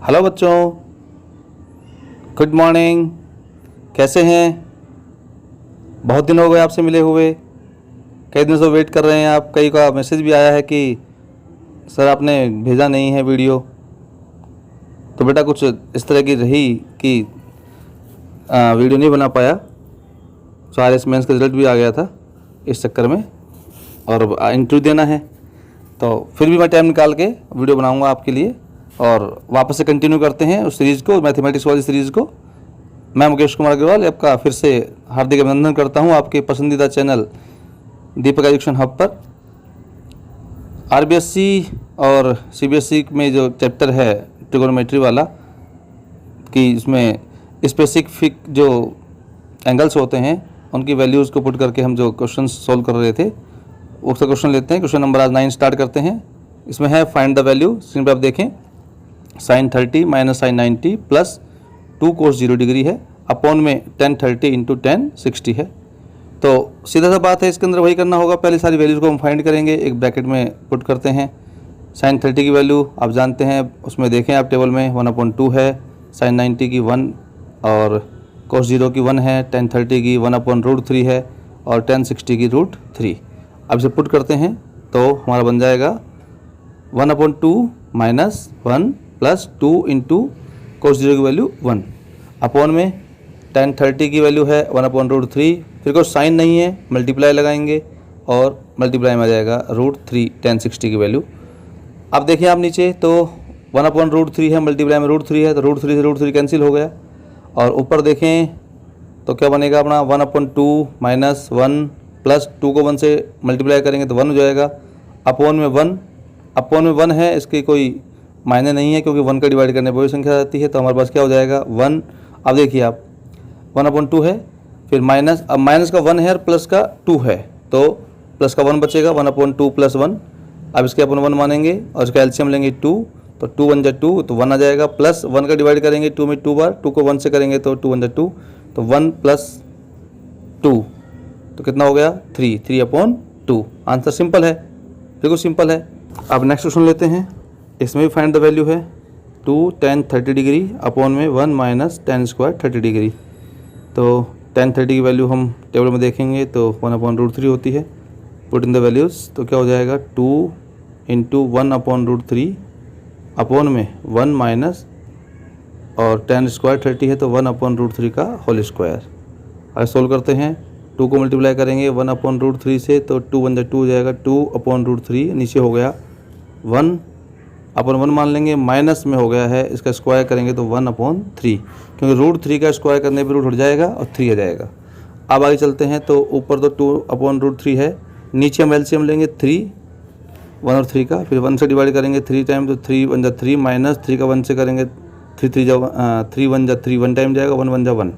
Hello बच्चों, good morning. कैसे हैं? बहुत दिन हो गए आपसे मिले हुए। कई दिनों से वेट कर रहे हैं आप। कई का मैसेज भी आया है कि सर आपने भेजा नहीं है वीडियो। तो बेटा कुछ इस तरह की रही कि वीडियो नहीं बना पाया। तो RS मेंस का रिजल्ट भी आ गया था इस चक्कर में, और इंटरव्यू देना है। तो फिर भी मैं टाइम निकाल के वीडियो बनाऊंगा आपके लिए। और वापस से कंटिन्यू करते हैं उस सीरीज़ को, मैथमेटिक्स वाली सीरीज़ को। मैं मुकेश कुमार अग्रवाल आपका फिर से हार्दिक अभिनंदन करता हूं आपके पसंदीदा चैनल दीपक एजुकेशन हब पर। RBSC और CBSE में जो चैप्टर है ट्रिगोनोमेट्री वाला, कि इसमें स्पेसिफिक जो एंगल्स होते हैं उनकी वैल्यूज़ को पुट करके हम जो क्वेश्चन सॉल्व कर रहे थे, उसका क्वेश्चन लेते हैं। क्वेश्चन नंबर आज 9 स्टार्ट करते हैं। इसमें है फाइंड द वैल्यू। स्क्रीन पर आप देखें, sin 30 minus sin 90 plus 2 cos 0 degree है, अपॉन में tan 30 इंटू tan 60 है। तो सीधा सा बात है, इसके अंदर वही करना होगा। पहले सारी वैल्यूज़ को हम फाइंड करेंगे, एक ब्रैकेट में पुट करते हैं। sin 30 की वैल्यू आप जानते हैं, उसमें देखें आप टेबल में 1/2 है, sin 90 की 1 और cos 0 की 1 है, tan 30 की 1/√3 है और tan 60 की √3। अब इसे पुट करते हैं तो हमारा बन जाएगा 1/2 माइनस 1 प्लस 2 इंटू cos 0 की वैल्यू 1, अपॉन में tan 30 की वैल्यू है 1/√3। फिर कोई साइन नहीं है, मल्टीप्लाई लगाएंगे और मल्टीप्लाई में आ जाएगा √3 tan 60 की वैल्यू। अब देखिए आप नीचे, तो 1/√3 है, मल्टीप्लाई में √3 है, तो √3 से √3 कैंसिल हो गया। और ऊपर देखें तो क्या बनेगा अपना 1/2 माइनस 1 प्लस 2 को 1 से मल्टीप्लाई करेंगे तो 1 हो जाएगा, अपॉन में 1। अपॉन में 1 है, इसकी कोई मायने नहीं है क्योंकि 1 का डिवाइड करने पर वही संख्या आती है। तो हमारे पास क्या हो जाएगा 1। अब देखिए आप 1/2 है, फिर माइनस, अब माइनस का 1 है और प्लस का 2 है, तो प्लस का 1 बचेगा, 1/2 प्लस 1। अब इसके अपन 1 मानेंगे और इसका एलसीएम लेंगे 2, तो 2 1 जा 2, तो 1 आ जाएगा। प्लस 1 का डिवाइड करेंगे 2 में 2 बार, 2 को 1 से करेंगे तो 2 1 जा 2, तो 1 प्लस 2 तो कितना हो गया 3/2। आंसर सिंपल है, बिल्कुल सिंपल है। अब नेक्स्ट क्वेश्चन लेते हैं। इसमें भी फाइंड द वैल्यू है 2 tan 30 डिग्री अपॉन में 1 माइनस tan स्क्वायर 30 डिग्री। तो tan 30 की वैल्यू हम टेबल में देखेंगे तो 1/√3 होती है। पुट इन द वैल्यूज़ तो क्या हो जाएगा 2 इंटू 1/√3 अपॉन में 1 माइनस और tan स्क्वायर 30 है तो 1/√3 का होल स्क्वायर। आज सोल्व करते हैं, 2 को मल्टीप्लाई करेंगे 1/√3 से तो 2 1 जा 2 हो जाएगा, 2/√3 नीचे हो गया 1 अपन 1 मान लेंगे, माइनस में हो गया है, इसका स्क्वायर करेंगे तो 1/3, क्योंकि √3 का स्क्वायर करने पर रूट हट जाएगा और 3 आ जाएगा। अब आगे चलते हैं, तो ऊपर तो 2/√3 है, नीचे हम एलसीएम लेंगे 3, 1 और 3 का, फिर 1 से डिवाइड करेंगे 3 टाइम, तो 3 1 जा 3 माइनस 3 का 1 से करेंगे 3 1 जा 3 1 टाइम जाएगा, 1 1 जा 1।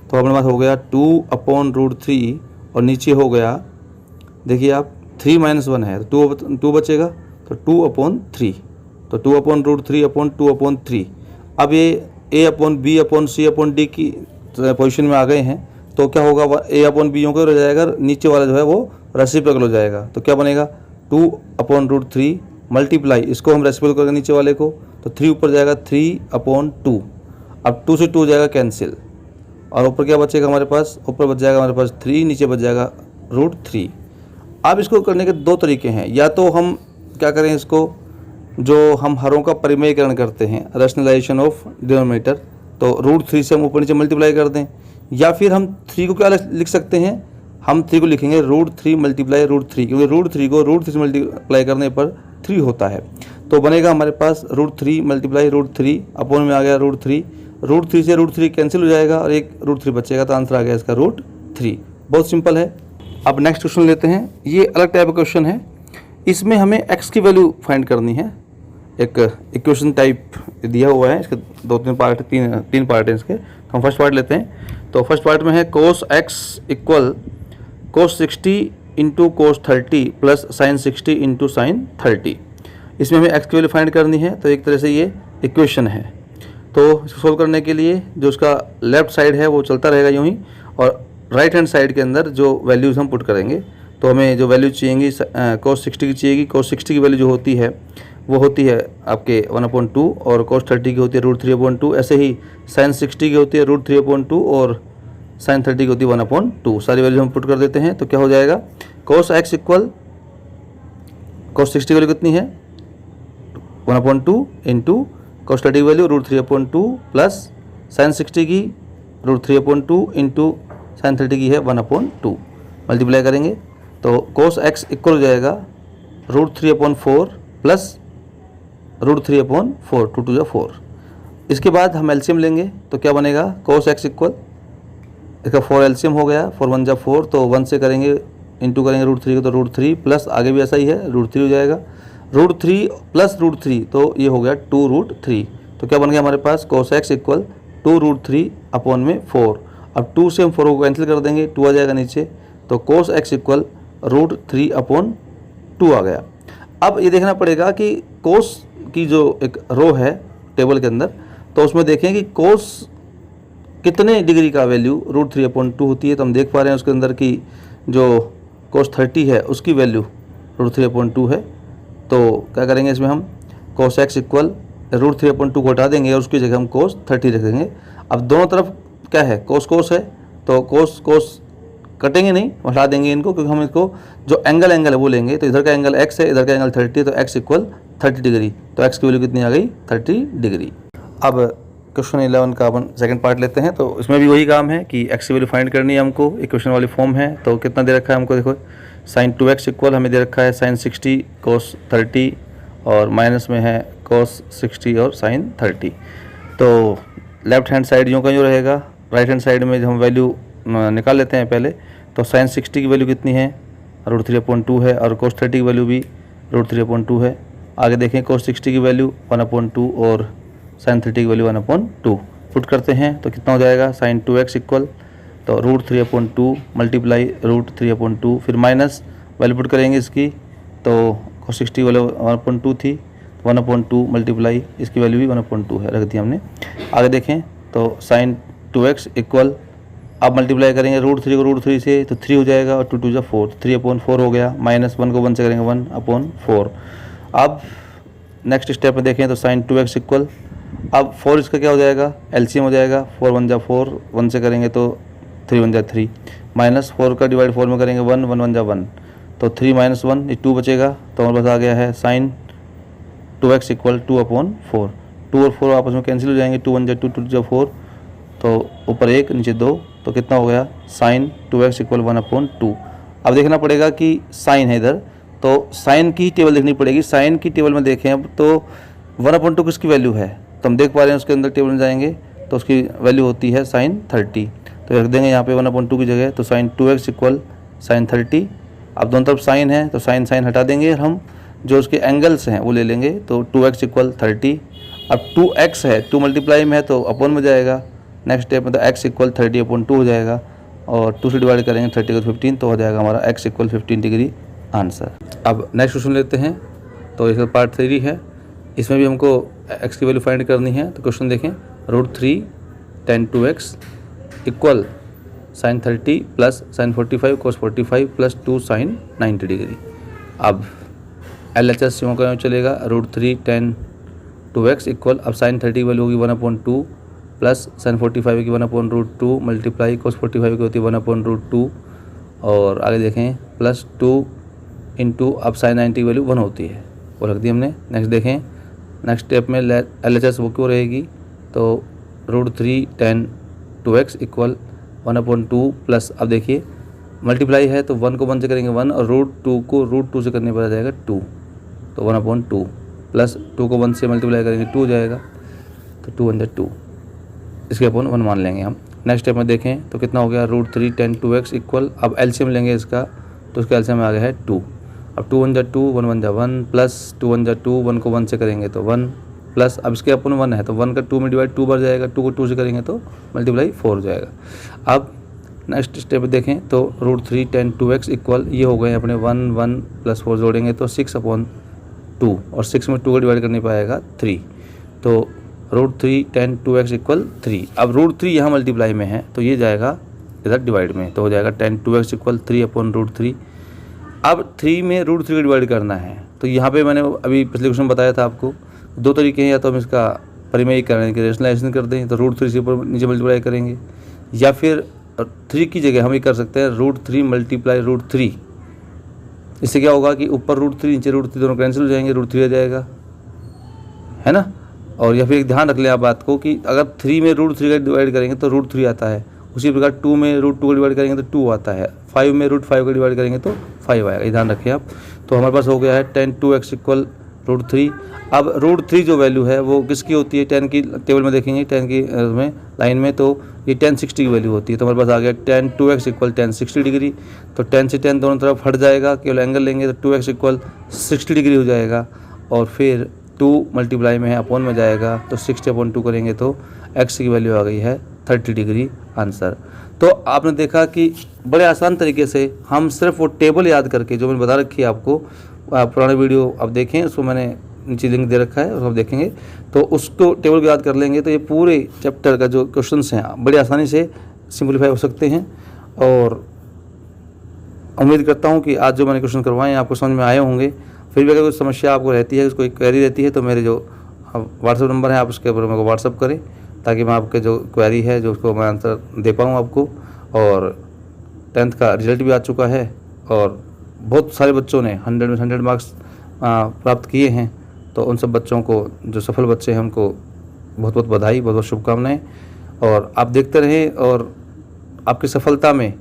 तो अपने पास हो गया 2/√3 और नीचे हो गया, देखिए आप 3 - 1 है तो 2 बचेगा, तो 2/3, तो 2/√3/2/3। अब ये A/B/C/D की पोजीशन में आ गए हैं, तो क्या होगा A/B यूँ हो जाएगा, नीचे वाला जो है वो रेसिप्रोकल हो जाएगा। तो क्या बनेगा 2/√3 मल्टीप्लाई, इसको हम रेसिप्रोकल करेंगे नीचे वाले को, तो 3 ऊपर जाएगा 3/2। अब 2 से 2 जाएगा कैंसिल, और ऊपर क्या बचेगा हमारे पास, ऊपर बच जाएगा हमारे पास 3, नीचे बच जाएगा √3। अब इसको करने के 2 तरीके हैं, या तो हम क्या करें, इसको जो हम हरों का परिमेयकरण करते हैं, रैशनलाइजेशन ऑफ डिनोमिनेटर, तो √3 से हम ऊपर नीचे मल्टीप्लाई कर दें, या फिर हम 3 को क्या लिख सकते हैं, हम 3 को लिखेंगे √3 मल्टीप्लाई √3, क्योंकि √3 को √3 से मल्टीप्लाई करने पर 3 होता है। तो बनेगा हमारे पास √3 मल्टीप्लाई √3 अपॉन में आ गया √3 से √3 कैंसिल हो जाएगा और एक √3 बचेगा, तो आंसर आ गया इसका √3। बहुत सिंपल है। अब नेक्स्ट क्वेश्चन लेते हैं। ये अलग टाइप का क्वेश्चन है, इसमें हमें x की वैल्यू फाइंड करनी है। एक इक्वेशन टाइप दिया हुआ है, इसके 2-3 पार्ट, तीन पार्ट हैं इसके। हम फर्स्ट पार्ट लेते हैं। तो फर्स्ट पार्ट में है cos x equal cos 60 into cos 30 plus sin 60 into sin 30। इसमें हमें x की वैल्यू फाइंड करनी है। तो एक तरह से ये इक्वेशन है। तो इसको सोल्व करने के लिए जो उसका लेफ्ट साइड है वो चलता रहेगा यूँ ही, और राइट हैंड साइड के अंदर जो वैल्यूज़ हम पुट करेंगे, तो हमें जो वैल्यू चाहिएगी cos 60 की चाहिएगी। cos 60 की वैल्यू जो होती है वो होती है आपके 1/2 और cos 30 की होती है √3/2। ऐसे ही sin 60 की होती है √3/2 और sin 30 की होती है 1/2। सारी वैल्यू हम पुट कर देते हैं तो क्या हो जाएगा, cos x इक्वल cos 60 की वैल्यू कितनी है 1/2 इंटू cos 30 की वैल्यू √3/2 प्लस sin 60 की √3/2 इंटू sin 30 की है 1/2। मल्टीप्लाई करेंगे तो cos x इक्वल हो जाएगा √3/4 प्लस √3/4, 2 2 4। इसके बाद हम एलसीएम लेंगे तो क्या बनेगा, cos x इक्वल इसका 4 एलसीएम हो गया, 4 1 जा 4 तो 1 से करेंगे इंटू करेंगे √3 को तो √3 प्लस आगे भी ऐसा ही है √3 हो जाएगा, √3 प्लस √3 तो ये हो गया 2√3। तो क्या बन गया हमारे पास cos x इक्वल 2√3/4। अब 2 से हम 4 को कैंसिल कर देंगे, 2 आ जाएगा नीचे, तो cos x इक्वल √3/2 आ गया। अब ये देखना पड़ेगा कि cos की जो एक रो है टेबल के अंदर, तो उसमें देखें कि cos कितने डिग्री का वैल्यू √3/2 होती है। तो हम देख पा रहे हैं उसके अंदर की जो cos 30 है उसकी वैल्यू √3/2 है। तो क्या करेंगे इसमें हम cos x इक्वल √3/2 को हटा देंगे और उसकी जगह हम cos 30 रख देंगे। अब दोनों तरफ क्या है, cos है तो cos कटेंगे नहीं, हटा देंगे इनको, क्योंकि हम इसको जो एंगल है वो लेंगे। तो इधर का एंगल x है, इधर का एंगल 30 है, तो x इक्वल 30 डिग्री। तो x की वैल्यू कितनी आ गई 30 डिग्री। अब क्वेश्चन 11 का अपन सेकंड पार्ट लेते हैं। तो इसमें भी वही काम है कि x की वैल्यू फाइंड करनी है हमको, इक्वेशन वाली फॉर्म है। तो कितना दे रखा है हमको, देखो sin 2x इक्वल हमें दे रखा है sin 60 cos 30 और माइनस में है cos 60 और sin 30। तो लेफ्ट हैंड साइड यूँ का यूँ रहेगा, राइट हैंड साइड में हम वैल्यू निकाल लेते हैं पहले। तो sin 60 की वैल्यू कितनी है √3/2 है और cos 30 की वैल्यू भी √3/2 है। आगे देखें cos 60 की वैल्यू 1/2 और sin 30 की वैल्यू 1/2 पुट करते हैं तो कितना हो जाएगा sin 2x इक्वल तो √3/2 मल्टीप्लाई √3/2, फिर माइनस वैल्यू पुट करेंगे इसकी, तो cos 60 वैल्यू 1/2 थी, 1/2 मल्टीप्लाई इसकी वैल्यू भी 1/2 है, रख दी हमने। आगे देखें तो sin 2x इक्वल अब मल्टीप्लाई करेंगे √3 को √3 से तो 3 हो जाएगा और 2 2 जा 4, 3/4 हो गया, माइनस 1 को 1 से करेंगे 1/4। अब नेक्स्ट स्टेप में देखें तो sin 2x इक्वल अब 4 इसका क्या हो जाएगा एलसीएम हो जाएगा, 4 1 जा 4, 1 से करेंगे तो 3 1 जा 3, माइनस 4 का डिवाइड 4 में करेंगे 1 1 1 जा 1, तो 3 - 1 ये 2 बचेगा। तो हमारे पास आ गया है sin 2x इक्वल 2/4। 2 और 4 आपस में कैंसिल हो जाएंगे, 2 1 जा 2, 2 2 जा 4, तो ऊपर 1 नीचे 2, तो कितना हो गया sin 2x इक्वल 1/2। अब देखना पड़ेगा कि साइन है इधर, तो साइन की टेबल देखनी पड़ेगी। साइन की टेबल में देखें अब तो 1/2 किसकी वैल्यू है, तो हम देख पा रहे हैं उसके अंदर टेबल में जाएंगे तो उसकी वैल्यू होती है sin 30। तो रख देंगे यहाँ पे 1/2 की जगह, तो sin 2x इक्वल sin 30। अब दोनों तरफ साइन है तो साइन हटा देंगे, हम जो उसके एंगल्स हैं वो ले लेंगे। तो 2x इक्वल 30। अब 2x है 2 मल्टीप्लाई में है तो अपॉन में जाएगा, नेक्स्ट स्टेप में तो x इक्वल 30/2 हो जाएगा और 2 से डिवाइड करेंगे 30 को 15, तो हो जाएगा हमारा x इक्वल 15 डिग्री आंसर। अब नेक्स्ट क्वेश्चन लेते हैं। तो इसका पार्ट 3 है, इसमें भी हमको x की वैल्यू फाइंड करनी है। तो क्वेश्चन देखें √3 tan 2x equal sin 30 plus sin 45 cos 45 plus 2 sin 90 degree. अब LHS यूँ का चलेगा, √3 tan 2x इक्वल अब sin 30 की वैल्यू होगी 1/2 प्लस sin 45 की 1/√2 मल्टीप्लाई cos 45 की होती है 1/√2 और आगे देखें प्लस 2 इंटू अब sin 90 की वैल्यू 1 होती है, वो रख दी हमने। नेक्स्ट देखें नेक्स्ट स्टेप में LHS वो क्यों रहेगी, तो √3 tan 2x इक्वल 1/2 प्लस अब देखिए मल्टीप्लाई है तो 1 को 1 से करेंगे 1 और √2 को √2 से करने पर आ जाएगा 2, तो 1/2 प्लस 2 को 1 से मल्टीप्लाई करेंगे 2 हो जाएगा, तो 2 1 2, इसके अपन 1 मान लेंगे हम। नेक्स्ट स्टेप में देखें तो कितना हो गया √3 tan 2x इक्वल अब एलसीएम लेंगे इसका, तो इसका एलसीएम आ गया है 2। अब 2 1 जा 2, 1 1 जा 1 प्लस 2 1 जा 2, 1 को 1 से करेंगे तो 1 प्लस अब इसके अपन 1 है तो 1 का 2 में डिवाइड 2 बार जाएगा, 2 को 2 से करेंगे तो मल्टीप्लाई 4 हो जाएगा। अब नेक्स्ट स्टेप देखें तो √3 tan 2x इक्वल ये हो गए अपने 1 1 प्लस 4 जोड़ेंगे तो 6/2 और 6 में 2 को डिवाइड करने पाएगा 3, तो √3 tan 2x इक्वल 3। अब √3 यहाँ मल्टीप्लाई में है तो ये जाएगा इधर डिवाइड में, तो हो जाएगा tan 2x इक्वल 3/√3 अब 3 में √3 का डिवाइड करना है। तो यहाँ पे मैंने अभी पिछले क्वेश्चन बताया था आपको, 2 तरीके हैं, या तो हम इसका परिमेय करने के रेशनलाइजेशन कर दें तो √3 से ऊपर नीचे मल्टीप्लाई करेंगे, या फिर 3 की जगह हम ये कर सकते हैं √3 मल्टीप्लाई √3। इससे क्या होगा कि ऊपर √3 नीचे √3 दोनों कैंसिल हो जाएंगे, √3 आ जाएगा, है ना। और या फिर एक ध्यान रख लें आप बात को कि अगर 3 में √3 का डिवाइड करेंगे तो √3 आता है, उसी प्रकार 2 में √2 का डिवाइड करेंगे तो 2 आता है, 5 में √5 का डिवाइड करेंगे तो 5 आएगा, ये ध्यान रखें आप। तो हमारे पास हो गया है 10 2x = √3। अब √3 जो वैल्यू है वो किसकी होती है, 10 की टेबल में देखेंगे, 10 की में लाइन में, तो ये 1060 की वैल्यू होती है। तो हमारे पास आ गया 10 2x = 1060 डिग्री। तो 10 से 10 दोनों तरफ हट जाएगा, केवल एंगल लेंगे तो 2x = 60 डिग्री हो जाएगा, और फिर 2 मल्टीप्लाई में है अपॉन में जाएगा, तो 60/2 करेंगे तो x की वैल्यू आ गई है 30 डिग्री आंसर। तो आपने देखा कि बड़े आसान तरीके से हम सिर्फ वो टेबल याद करके, जो मैंने बता रखी है आपको, पुराने वीडियो आप देखें, उसको मैंने नीचे लिंक दे रखा है, उसको आप देखेंगे तो उसको टेबल को याद कर लेंगे तो ये पूरे चैप्टर का जो क्वेश्चंस हैं बड़ी आसानी से सिंपलीफाई हो सकते हैं। और उम्मीद करता हूँ कि आज जो मैंने क्वेश्चन करवाए हैं आपको समझ में आए होंगे। फिर भी अगर कोई समस्या आपको रहती है, कोई क्वेरी रहती है, तो मेरे जो व्हाट्सएप नंबर है आप उसके ऊपर मेरे को व्हाट्सएप करें, ताकि मैं आपके जो क्वेरी है जो उसको मैं आंसर दे पाऊँ आपको। और 10th का रिजल्ट भी आ चुका है और बहुत सारे बच्चों ने 100 में 100 मार्क्स प्राप्त किए हैं। तो उन सब बच्चों को, जो सफल बच्चे हैं, उनको बहुत बहुत बधाई, बहुत बहुत शुभकामनाएं। और आप देखते रहें, और आपकी सफलता में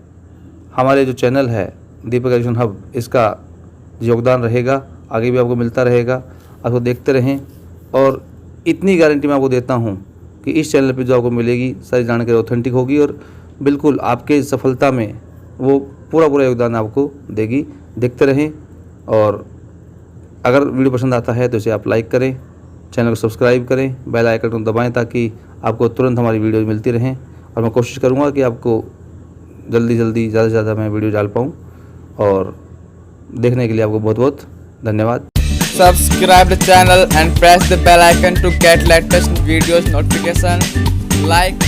हमारे जो चैनल है दीपक एजुकेशन हब, इसका योगदान रहेगा, आगे भी आपको मिलता रहेगा। आपको देखते रहें, और इतनी गारंटी मैं आपको देता हूँ कि इस चैनल पे जो आपको मिलेगी सारी जानकारी ऑथेंटिक होगी, और बिल्कुल आपके सफलता में वो पूरा योगदान आपको देगी। देखते रहें, और अगर वीडियो पसंद आता है तो इसे आप लाइक करें, चैनल को सब्सक्राइब करें, बेल आइकन को दबाएं, ताकि आपको तुरंत हमारी वीडियो मिलती रहें। और मैं कोशिश करूँगा कि आपको जल्दी ज़्यादा से ज़्यादा मैं वीडियो डाल पाऊँ। और देखने के लिए आपको बहुत बहुत धन्यवाद। Subscribe the channel and press the bell icon to get latest videos notification. Like,